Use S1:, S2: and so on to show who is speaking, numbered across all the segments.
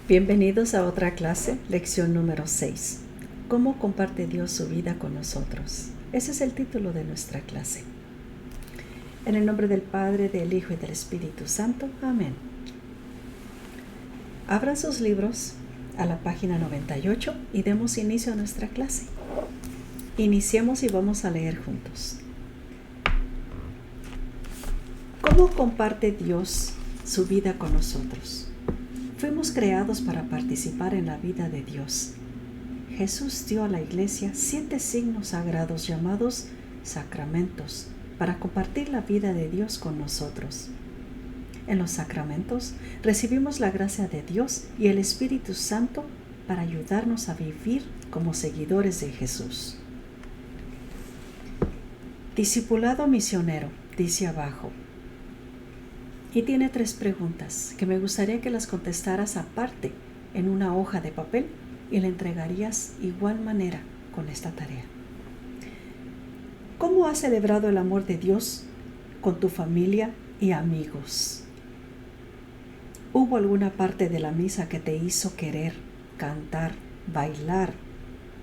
S1: Bienvenidos a otra clase, lección número 6. ¿Cómo comparte Dios su vida con nosotros? Ese es el título de nuestra clase. En el nombre del Padre, del Hijo y del Espíritu Santo. Amén. Abran sus libros a la página 98 y demos inicio a nuestra clase. Iniciemos y vamos a leer juntos. ¿Cómo comparte Dios su vida con nosotros? Fuimos creados para participar en la vida de Dios. Jesús dio a la iglesia 7 signos sagrados llamados sacramentos para compartir la vida de Dios con nosotros. En los sacramentos recibimos la gracia de Dios y el Espíritu Santo para ayudarnos a vivir como seguidores de Jesús. Discipulado misionero, dice abajo. Y tiene 3 preguntas que me gustaría que las contestaras aparte en una hoja de papel y la entregarías igual manera con esta tarea. ¿Cómo has celebrado el amor de Dios con tu familia y amigos? ¿Hubo alguna parte de la misa que te hizo querer cantar, bailar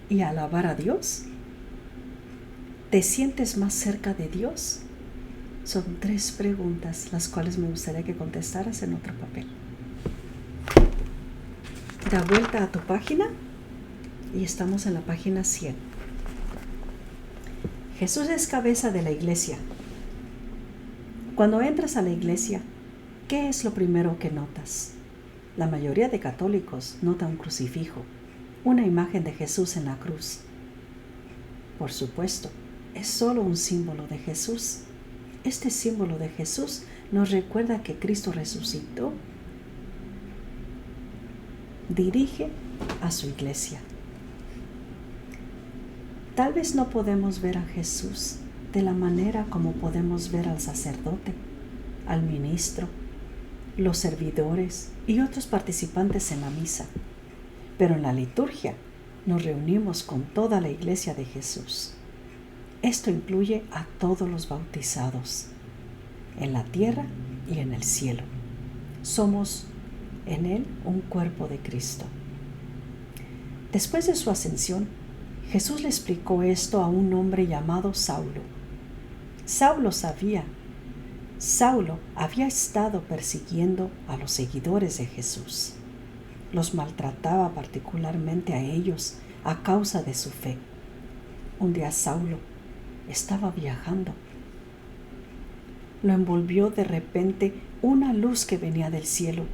S1: y alabar a Dios? ¿Te sientes más cerca de Dios? Son 3 preguntas las cuales me gustaría que contestaras en otro papel. Da vuelta a tu página y estamos en la página 100. Jesús es cabeza de la iglesia. Cuando entras a la iglesia, ¿qué es lo primero que notas? La mayoría de católicos nota un crucifijo, una imagen de Jesús en la cruz. Por supuesto, es solo un símbolo de Jesús. Este símbolo de Jesús nos recuerda que Cristo resucitó. Dirige a su iglesia. Tal vez no podemos ver a Jesús de la manera como podemos ver al sacerdote, al ministro, los servidores y otros participantes en la misa. Pero en la liturgia nos reunimos con toda la iglesia de Jesús. Esto incluye a todos los bautizados, en la tierra y en el cielo. Somos en Él un cuerpo de Cristo. Después de su ascensión, Jesús le explicó esto a un hombre llamado Saulo. Saulo había estado persiguiendo a los seguidores de Jesús. Los maltrataba particularmente a ellos a causa de su fe. Un día Saulo estaba viajando. Lo envolvió de repente una luz que venía del cielo.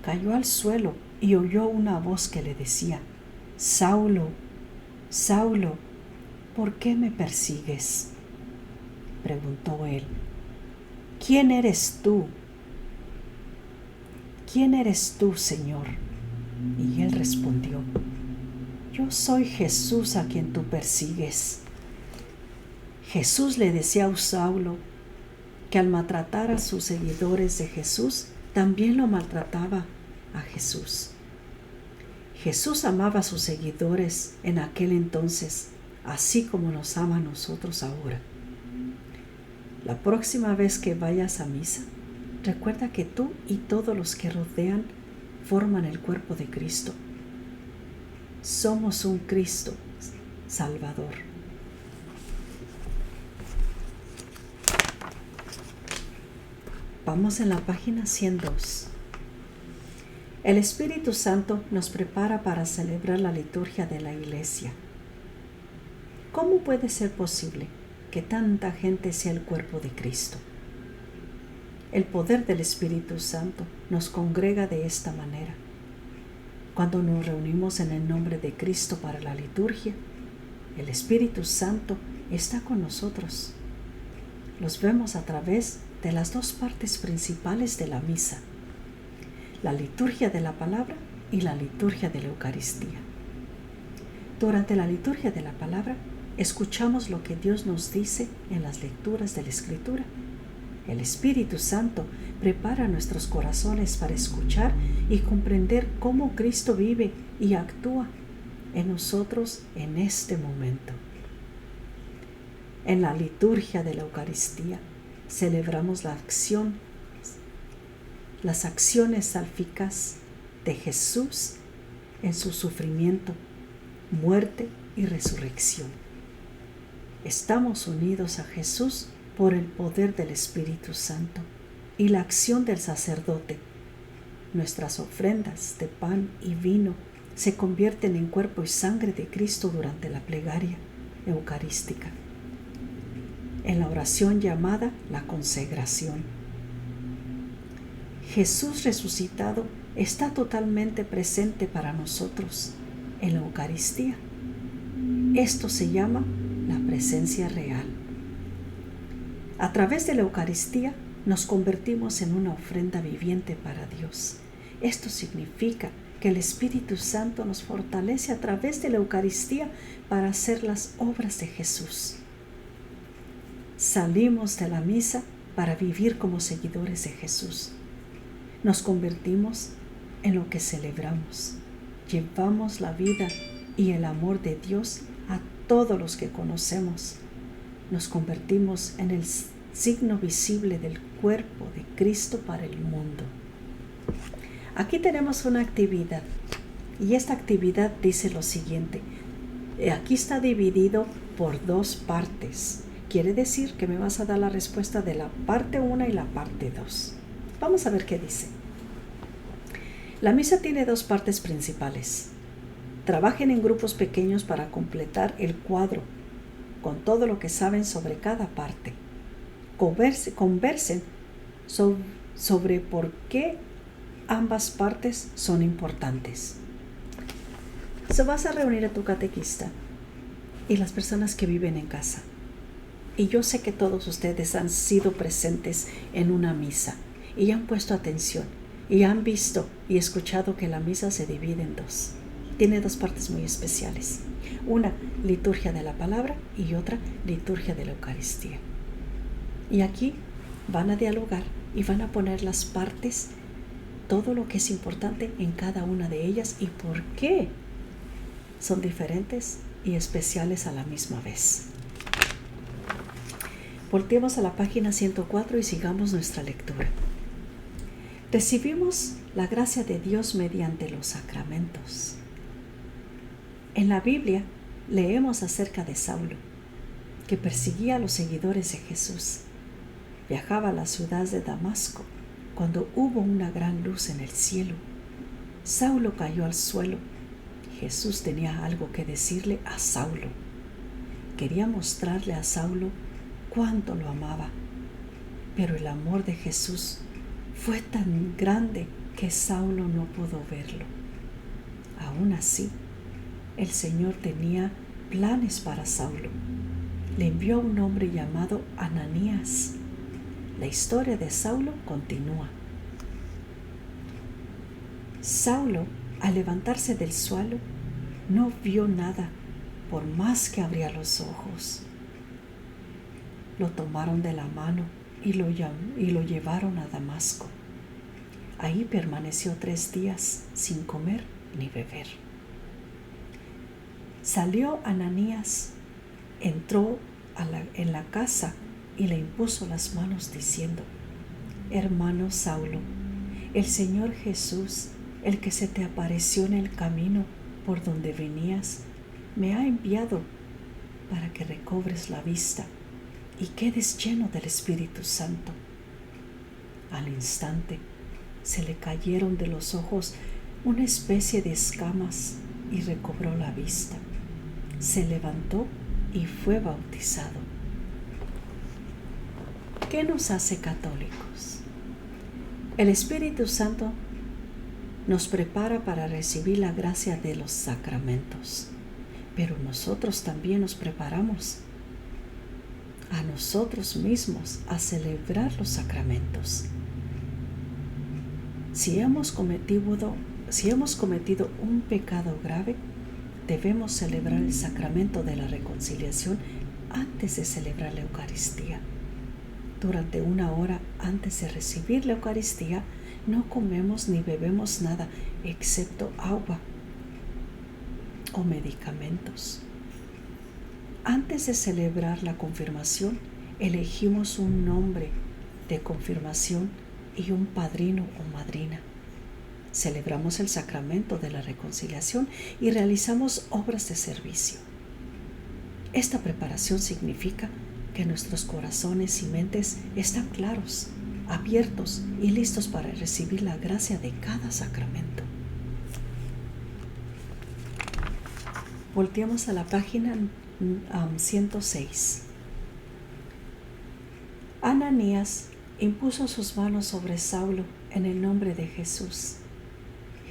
S1: Cayó al suelo y oyó una voz que le decía: Saulo, Saulo, ¿por qué me persigues? Preguntó él. ¿Quién eres tú? ¿Quién eres tú, Señor? Y él respondió: Yo soy Jesús a quien tú persigues. Jesús le decía a Saulo que al maltratar a sus seguidores de Jesús, también lo maltrataba a Jesús. Jesús amaba a sus seguidores en aquel entonces, así como nos ama a nosotros ahora. La próxima vez que vayas a misa, recuerda que tú y todos los que rodean forman el cuerpo de Cristo. Somos un Cristo Salvador. Vamos en la página 102. El Espíritu Santo nos prepara para celebrar la liturgia de la iglesia. ¿Cómo puede ser posible que tanta gente sea el cuerpo de Cristo? El poder del Espíritu Santo nos congrega de esta manera. Cuando nos reunimos en el nombre de Cristo para la liturgia, el Espíritu Santo está con nosotros. Los vemos a través de las 2 partes principales de la misa: la liturgia de la palabra y la liturgia de la Eucaristía. Durante la liturgia de la palabra, escuchamos lo que Dios nos dice en las lecturas de la Escritura. El Espíritu Santo prepara nuestros corazones para escuchar y comprender cómo Cristo vive y actúa en nosotros en este momento. En la liturgia de la Eucaristía celebramos las acciones sálficas de Jesús en su sufrimiento, muerte y resurrección. Estamos unidos a Jesús por el poder del Espíritu Santo y la acción del sacerdote. Nuestras ofrendas de pan y vino se convierten en cuerpo y sangre de Cristo durante la plegaria eucarística, en la oración llamada la consagración. Jesús resucitado está totalmente presente para nosotros en la Eucaristía. Esto se llama la presencia real. A través de la Eucaristía nos convertimos en una ofrenda viviente para Dios. Esto significa que el Espíritu Santo nos fortalece a través de la Eucaristía para hacer las obras de Jesús. Salimos de la misa para vivir como seguidores de Jesús. Nos convertimos en lo que celebramos. Llevamos la vida y el amor de Dios a todos los que conocemos. Nos convertimos en el signo visible del cuerpo de Cristo para el mundo. Aquí tenemos una actividad y esta actividad dice lo siguiente. Aquí está dividido por 2 partes. Quiere decir que me vas a dar la respuesta de la parte 1 y la parte 2. Vamos a ver qué dice. La misa tiene 2 partes principales. Trabajen en grupos pequeños para completar el cuadro con todo lo que saben sobre cada parte. Conversen sobre por qué ambas partes son importantes. Vas a reunir a tu catequista y las personas que viven en casa. Y yo sé que todos ustedes han sido presentes en una misa y han puesto atención y han visto y escuchado que la misa se divide en 2. Tiene 2 partes muy especiales. Una, liturgia de la palabra, y otra, liturgia de la Eucaristía. Y aquí van a dialogar y van a poner las partes, todo lo que es importante en cada una de ellas y por qué son diferentes y especiales a la misma vez. Volteemos a la página 104 y sigamos nuestra lectura. Recibimos la gracia de Dios mediante los sacramentos. En la Biblia leemos acerca de Saulo, que perseguía a los seguidores de Jesús. Viajaba a la ciudad de Damasco cuando hubo una gran luz en el cielo. Saulo cayó al suelo. Jesús tenía algo que decirle a Saulo. Quería mostrarle a Saulo cuánto lo amaba, pero el amor de Jesús fue tan grande que Saulo no pudo verlo. Aún así, el Señor tenía planes para Saulo. Le envió a un hombre llamado Ananías. La historia de Saulo continúa. Saulo, al levantarse del suelo, no vio nada, por más que abría los ojos. Lo tomaron de la mano y lo llevaron a Damasco. Ahí permaneció 3 días sin comer ni beber. Salió Ananías, entró en la casa y le impuso las manos diciendo: Hermano Saulo, el Señor Jesús, el que se te apareció en el camino por donde venías, me ha enviado para que recobres la vista y quedes lleno del Espíritu Santo. Al instante se le cayeron de los ojos una especie de escamas y recobró la vista. Se levantó y fue bautizado. ¿Qué nos hace católicos? El Espíritu Santo nos prepara para recibir la gracia de los sacramentos, pero nosotros también nos preparamos a nosotros mismos a celebrar los sacramentos. Si hemos cometido un pecado grave, debemos celebrar el sacramento de la reconciliación antes de celebrar la Eucaristía. Durante 1 hora antes de recibir la Eucaristía, no comemos ni bebemos nada excepto agua o medicamentos. Antes de celebrar la confirmación, elegimos un nombre de confirmación y un padrino o madrina. celebramos el sacramento de la reconciliación y realizamos obras de servicio. Esta preparación significa que nuestros corazones y mentes están claros, abiertos y listos para recibir la gracia de cada sacramento. Volteamos a la página 106. Ananías impuso sus manos sobre Saulo en el nombre de Jesús.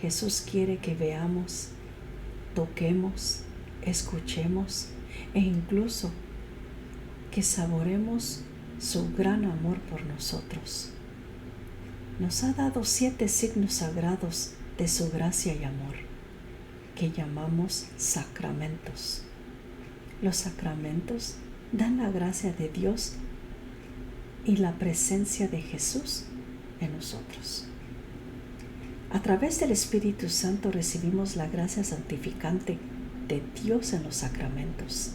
S1: Jesús quiere que veamos, toquemos, escuchemos e incluso que saboremos su gran amor por nosotros. Nos ha dado 7 signos sagrados de su gracia y amor, que llamamos sacramentos. Los sacramentos dan la gracia de Dios y la presencia de Jesús en nosotros. A través del Espíritu Santo recibimos la gracia santificante de Dios en los sacramentos.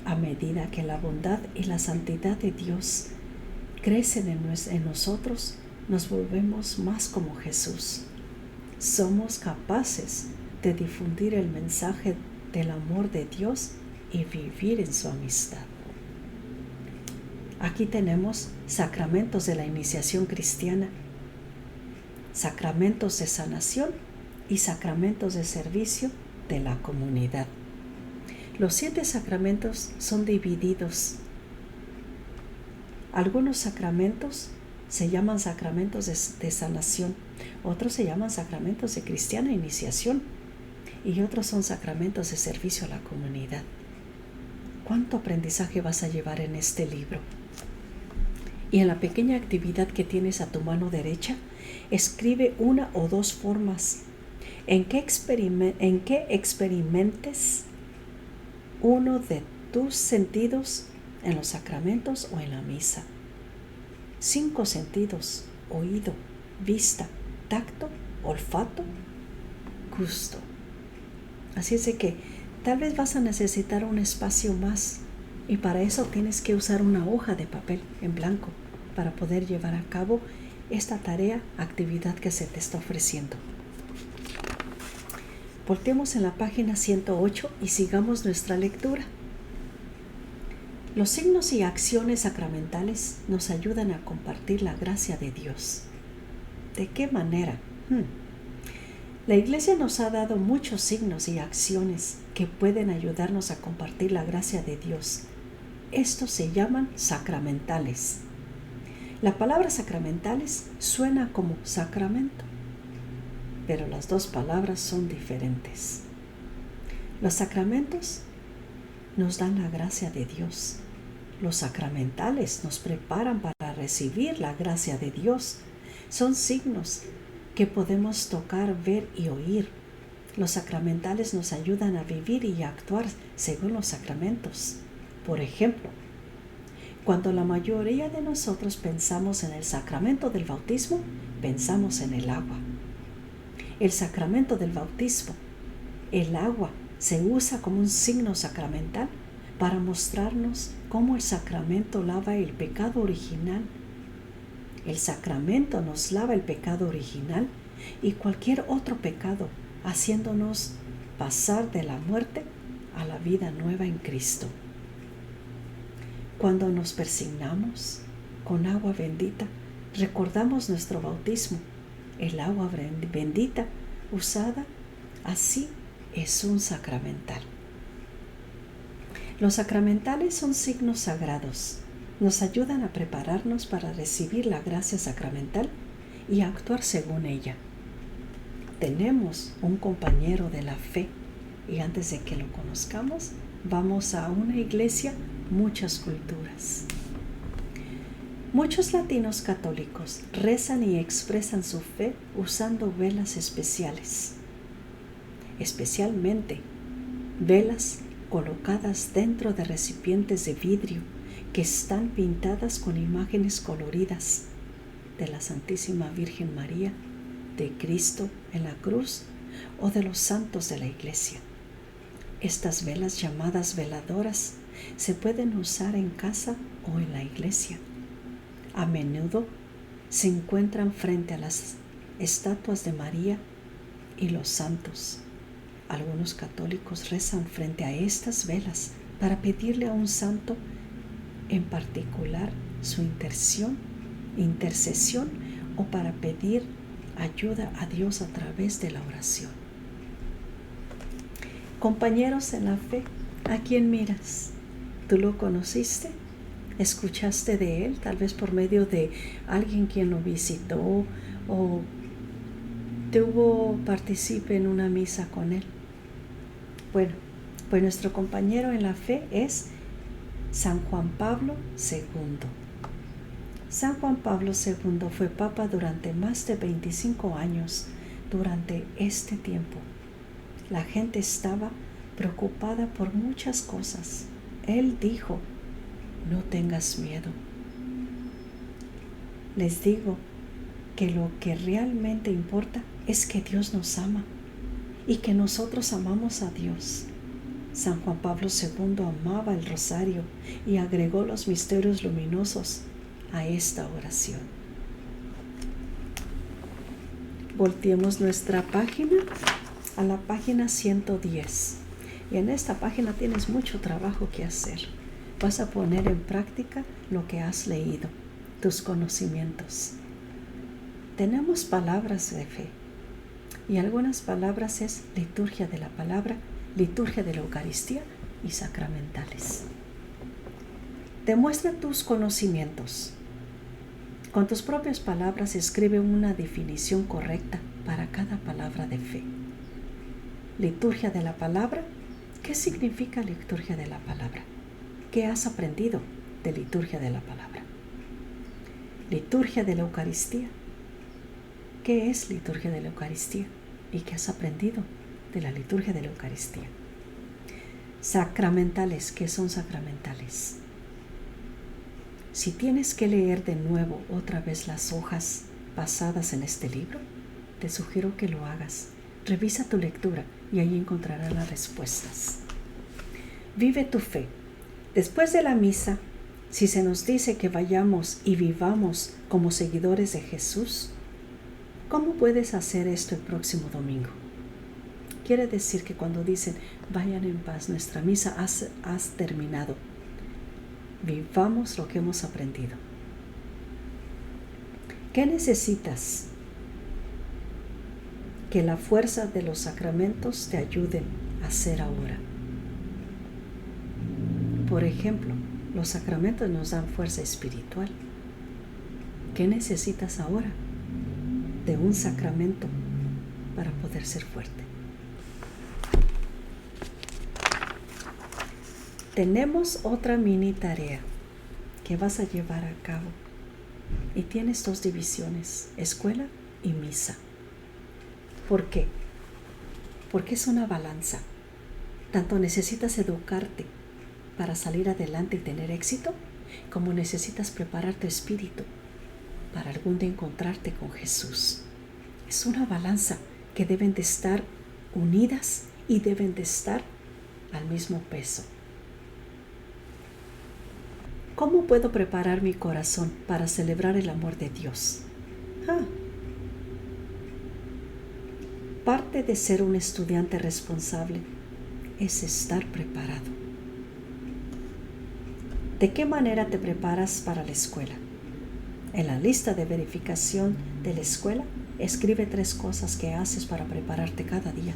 S1: A medida que la bondad y la santidad de Dios crecen en nosotros, nos volvemos más como Jesús. Somos capaces de difundir el mensaje del amor de Dios y vivir en su amistad. Aquí tenemos sacramentos de la iniciación cristiana, sacramentos de sanación y sacramentos de servicio de la comunidad. Los 7 sacramentos son divididos. Algunos sacramentos se llaman sacramentos de sanación, otros se llaman sacramentos de cristiana iniciación y otros son sacramentos de servicio a la comunidad. ¿Cuánto aprendizaje vas a llevar en este libro? Y en la pequeña actividad que tienes a tu mano derecha, escribe 1 o 2 formas en que experimentes uno de tus sentidos en los sacramentos o en la misa. 5 sentidos: oído, vista, tacto, olfato, gusto. Así es de que tal vez vas a necesitar un espacio más y para eso tienes que usar una hoja de papel en blanco para poder llevar a cabo esta tarea, actividad que se te está ofreciendo. Volteemos en la página 108 y sigamos nuestra lectura. Los signos y acciones sacramentales nos ayudan a compartir la gracia de Dios. ¿De qué manera? La Iglesia nos ha dado muchos signos y acciones que pueden ayudarnos a compartir la gracia de Dios. Estos se llaman sacramentales. La palabra sacramentales suena como sacramento, pero las dos palabras son diferentes. Los sacramentos nos dan la gracia de Dios. Los sacramentales nos preparan para recibir la gracia de Dios. Son signos que podemos tocar, ver y oír. Los sacramentales nos ayudan a vivir y a actuar según los sacramentos. Por ejemplo, cuando la mayoría de nosotros pensamos en el sacramento del bautismo, pensamos en el agua. El sacramento del bautismo, el agua, se usa como un signo sacramental para mostrarnos cómo el sacramento lava el pecado original. El sacramento nos lava el pecado original y cualquier otro pecado, haciéndonos pasar de la muerte a la vida nueva en Cristo. Cuando nos persignamos con agua bendita, recordamos nuestro bautismo. El agua bendita usada así es un sacramental. Los sacramentales son signos sagrados. Nos ayudan a prepararnos para recibir la gracia sacramental y a actuar según ella. Tenemos un compañero de la fe y antes de que lo conozcamos, vamos a una iglesia, muchas culturas. Muchos latinos católicos rezan y expresan su fe usando velas especiales, especialmente velas colocadas dentro de recipientes de vidrio que están pintadas con imágenes coloridas de la Santísima Virgen María, de Cristo en la cruz o de los santos de la iglesia. Estas velas, llamadas veladoras, se pueden usar en casa o en la iglesia. A menudo se encuentran frente a las estatuas de María y los santos. Algunos católicos rezan frente a estas velas para pedirle a un santo en particular su intercesión o para pedir ayuda a Dios a través de la oración. Compañeros en la fe, ¿a quién miras? ¿Tú lo conociste? ¿Escuchaste de él? Tal vez por medio de alguien quien lo visitó o participe en una misa con él. Bueno, pues nuestro compañero en la fe es San Juan Pablo II. San Juan Pablo II fue papa durante más de 25 años. Durante este tiempo, la gente estaba preocupada por muchas cosas. Él dijo: no tengas miedo. Les digo que lo que realmente importa es que Dios nos ama y que nosotros amamos a Dios. San Juan Pablo II amaba el rosario y agregó los misterios luminosos a esta oración. Volteemos nuestra página a la página 110. Y en esta página tienes mucho trabajo que hacer. Vas a poner en práctica lo que has leído, tus conocimientos. Tenemos palabras de fe y algunas palabras es liturgia de la palabra, liturgia de la Eucaristía y sacramentales. Demuestra tus conocimientos. Con tus propias palabras escribe una definición correcta para cada palabra de fe. Liturgia de la palabra. ¿Qué significa liturgia de la palabra? ¿Qué has aprendido de liturgia de la palabra? Liturgia de la Eucaristía. ¿Qué es liturgia de la Eucaristía? ¿Y qué has aprendido de la liturgia de la Eucaristía? Sacramentales. ¿Qué son sacramentales? Si tienes que leer de nuevo otra vez las hojas basadas en este libro, te sugiero que lo hagas. Revisa tu lectura y ahí encontrarás las respuestas. Vive tu fe. Después de la misa, si se nos dice que vayamos y vivamos como seguidores de Jesús, ¿cómo puedes hacer esto el próximo domingo? Quiere decir que cuando dicen vayan en paz, nuestra misa has terminado. Vivamos lo que hemos aprendido. ¿Qué necesitas? Que la fuerza de los sacramentos te ayuden a hacer ahora. Por ejemplo, los sacramentos nos dan fuerza espiritual. ¿Qué necesitas ahora? De un sacramento para poder ser fuerte. Tenemos otra mini tarea que vas a llevar a cabo y tienes 2 divisiones, escuela y misa. ¿Por qué? Porque es una balanza. Tanto necesitas educarte para salir adelante y tener éxito, como necesitas preparar tu espíritu para algún día encontrarte con Jesús. Es una balanza que deben de estar unidas y deben de estar al mismo peso. ¿Cómo puedo preparar mi corazón para celebrar el amor de Dios? Parte de ser un estudiante responsable es estar preparado. ¿De qué manera te preparas para la escuela? En la lista de verificación de la escuela, escribe 3 cosas que haces para prepararte cada día.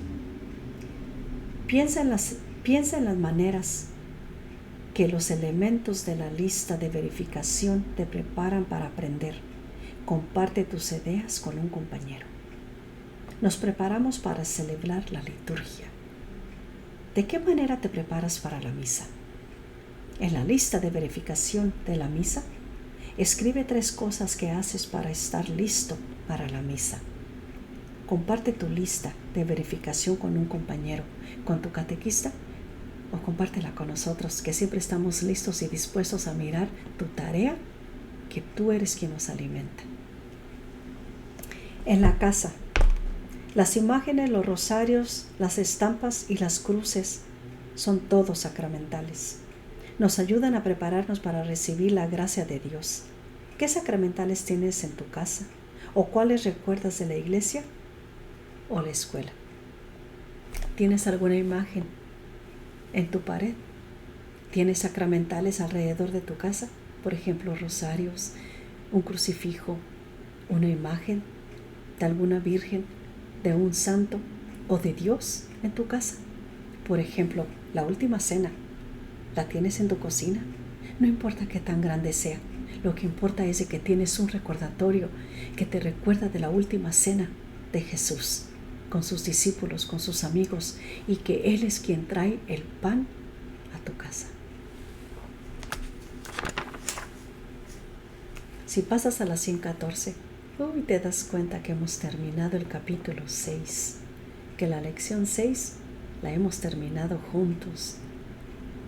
S1: Piensa en las maneras que los elementos de la lista de verificación te preparan para aprender. Comparte tus ideas con un compañero. Nos preparamos para celebrar la liturgia. ¿De qué manera te preparas para la misa? En la lista de verificación de la misa, escribe 3 cosas que haces para estar listo para la misa. Comparte tu lista de verificación con un compañero, con tu catequista, o compártela con nosotros, que siempre estamos listos y dispuestos a mirar tu tarea, que tú eres quien nos alimenta. En la casa, las imágenes, los rosarios, las estampas y las cruces son todos sacramentales. Nos ayudan a prepararnos para recibir la gracia de Dios. ¿Qué sacramentales tienes en tu casa? ¿O cuáles recuerdas de la iglesia o la escuela? ¿Tienes alguna imagen en tu pared? ¿Tienes sacramentales alrededor de tu casa? Por ejemplo, rosarios, un crucifijo, una imagen de alguna virgen, de un santo o de Dios en tu casa. Por ejemplo, la última cena, ¿la tienes en tu cocina? No importa qué tan grande sea, lo que importa es que tienes un recordatorio que te recuerda de la última cena de Jesús con sus discípulos, con sus amigos, y que Él es quien trae el pan a tu casa. Si pasas a la 114, te das cuenta que hemos terminado el capítulo 6, que la lección 6 la hemos terminado juntos.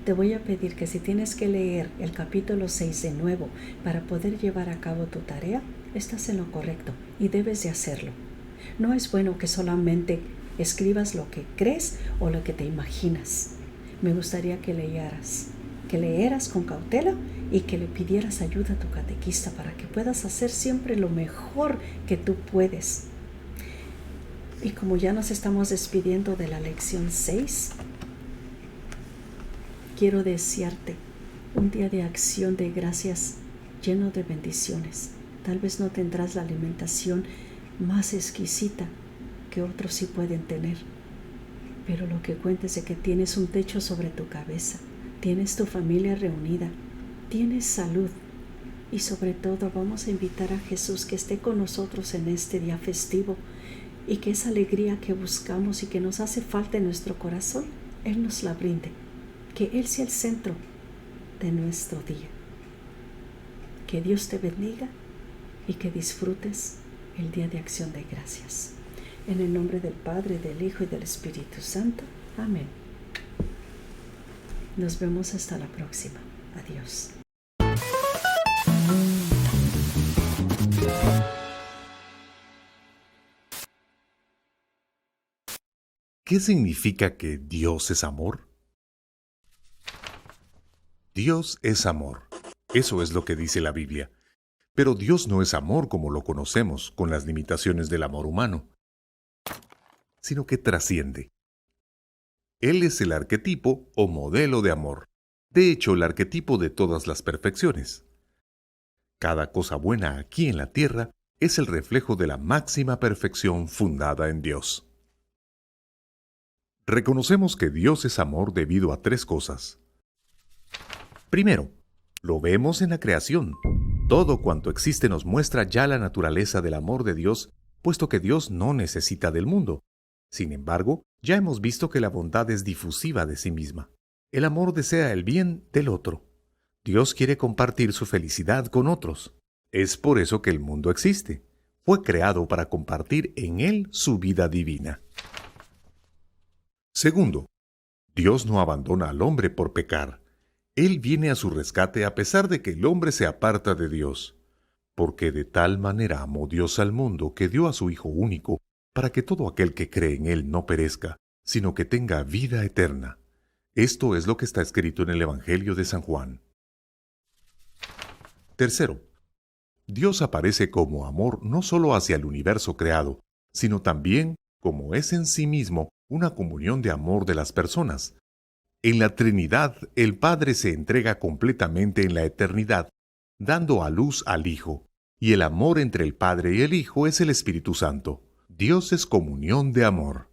S1: Te voy a pedir que si tienes que leer el capítulo 6 de nuevo para poder llevar a cabo tu tarea, estás en lo correcto y debes de hacerlo. No es bueno que solamente escribas lo que crees o lo que te imaginas. Me gustaría que leyeras con cautela y que le pidieras ayuda a tu catequista para que puedas hacer siempre lo mejor que tú puedes. Y como ya nos estamos despidiendo de la lección 6, quiero desearte un día de acción de gracias lleno de bendiciones. Tal vez no tendrás la alimentación más exquisita que otros sí pueden tener, pero lo que cuenta es de que tienes un techo sobre tu cabeza, tienes tu familia reunida, tienes salud y sobre todo vamos a invitar a Jesús que esté con nosotros en este día festivo y que esa alegría que buscamos y que nos hace falta en nuestro corazón, Él nos la brinde, que Él sea el centro de nuestro día. Que Dios te bendiga y que disfrutes el día de acción de gracias. En el nombre del Padre, del Hijo y del Espíritu Santo. Amén. Nos vemos hasta la próxima. Adiós.
S2: ¿Qué significa que Dios es amor? Dios es amor. Eso es lo que dice la Biblia. Pero Dios no es amor como lo conocemos, con las limitaciones del amor humano, sino que trasciende. Él es el arquetipo o modelo de amor. De hecho, el arquetipo de todas las perfecciones. Cada cosa buena aquí en la tierra es el reflejo de la máxima perfección fundada en Dios. Reconocemos que Dios es amor debido a 3 cosas. Primero, lo vemos en la creación. Todo cuanto existe nos muestra ya la naturaleza del amor de Dios, puesto que Dios no necesita del mundo. Sin embargo, ya hemos visto que la bondad es difusiva de sí misma. El amor desea el bien del otro. Dios quiere compartir su felicidad con otros. Es por eso que el mundo existe. Fue creado para compartir en él su vida divina. Segundo, Dios no abandona al hombre por pecar. Él viene a su rescate a pesar de que el hombre se aparta de Dios. Porque de tal manera amó Dios al mundo que dio a su Hijo único, para que todo aquel que cree en Él no perezca, sino que tenga vida eterna. Esto es lo que está escrito en el Evangelio de San Juan. Tercero, Dios aparece como amor no solo hacia el universo creado, sino también como es en sí mismo una comunión de amor de las personas. En la Trinidad, el Padre se entrega completamente en la eternidad, dando a luz al Hijo, y el amor entre el Padre y el Hijo es el Espíritu Santo. Dios es comunión de amor.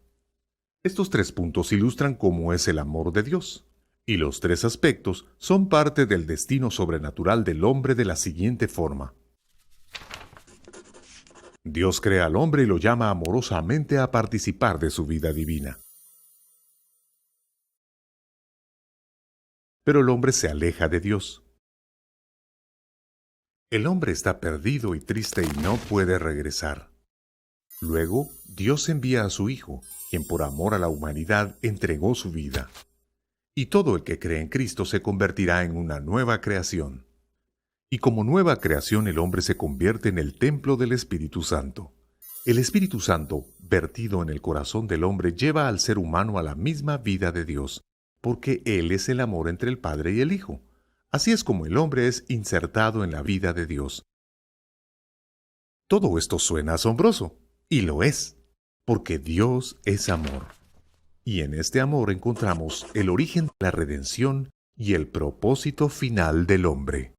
S2: Estos 3 puntos ilustran cómo es el amor de Dios, y los 3 aspectos son parte del destino sobrenatural del hombre de la siguiente forma. Dios crea al hombre y lo llama amorosamente a participar de su vida divina. Pero el hombre se aleja de Dios. El hombre está perdido y triste y no puede regresar. Luego, Dios envía a su Hijo, quien por amor a la humanidad entregó su vida. Y todo el que cree en Cristo se convertirá en una nueva creación. Y como nueva creación el hombre se convierte en el templo del Espíritu Santo. El Espíritu Santo, vertido en el corazón del hombre, lleva al ser humano a la misma vida de Dios, porque Él es el amor entre el Padre y el Hijo. Así es como el hombre es insertado en la vida de Dios. Todo esto suena asombroso, y lo es, porque Dios es amor. Y en este amor encontramos el origen de la redención y el propósito final del hombre.